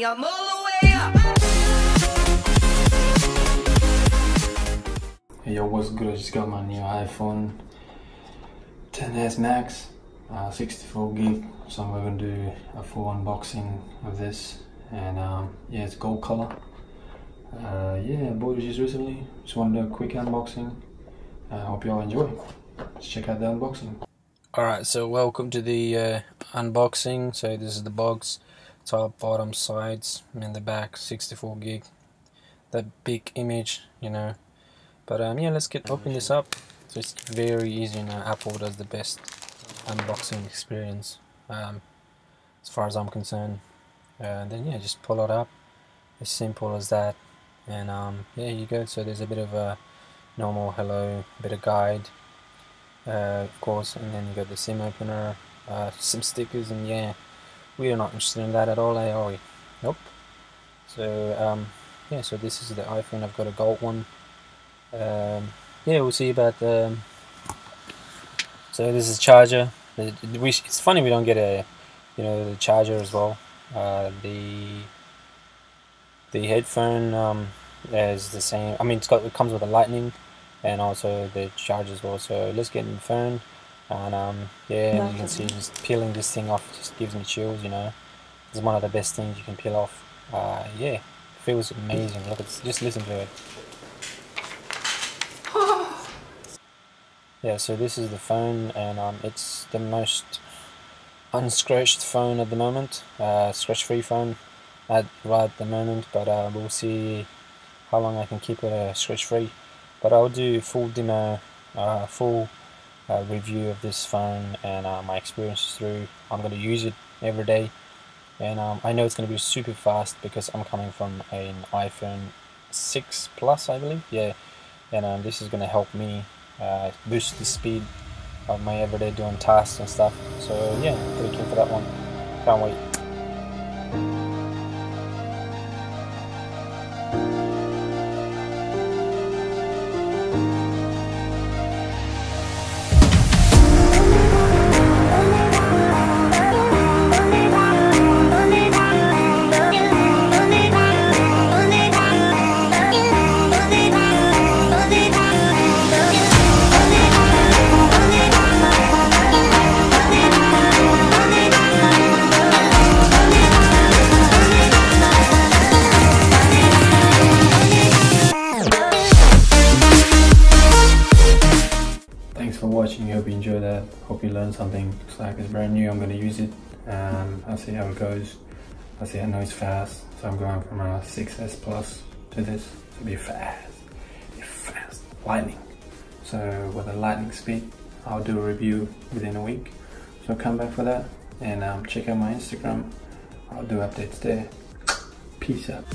money, I'm all the way up. Hey yo, what's good? I just got my new iPhone XS Max, 64 gig. So I'm gonna do a full unboxing of this, and yeah, it's gold color. Yeah, I bought it just recently. Just wanted to do a quick unboxing. I hope you all enjoy. Let's check out the unboxing. Alright, so welcome to the unboxing. So this is the box, top, bottom, sides, and the back, 64 gig. That big image, you know. But yeah, let's open this up. So it's very easy, you know. Apple does the best unboxing experience, as far as I'm concerned. Then yeah, just pull it up. As simple as that. And yeah, here you go. So there's a bit of a normal hello, bit of guide, of course, and then you got the SIM opener, some stickers, and yeah, we are not interested in that at all, are we? Nope. So yeah, so this is the iPhone. I've got a gold one. Yeah, we'll see about so this is charger. It's funny we don't get a, you know, the charger as well. The headphone is the same. I mean, it comes with a lightning and also the charger as well. So let's get in the phone, and yeah, you can see just peeling this thing off just gives me chills, you know. It's one of the best things you can peel off. Yeah, feels amazing. Look, just listen to it. Yeah, so this is the phone, and it's the most unscratched phone at the moment, scratch-free phone right at the moment, but we'll see how long I can keep it scratch-free. But I'll do full demo, full review of this phone and my experiences through. I'm going to use it every day, and I know it's going to be super fast because I'm coming from an iPhone 6 Plus, I believe, yeah, and this is going to help me boost the speed of my everyday doing tasks and stuff. So yeah, pretty keen for that one. Can't wait. Thanks for watching. I hope you enjoyed that. Hope you learned something. Looks like it's brand new. I'm going to use it. I'll see how it goes. I know it's fast, so I'm going from a 6S Plus to this. So be fast. Lightning. So with a lightning speed, I'll do a review within a week. So come back for that, and check out my Instagram. I'll do updates there. Peace out.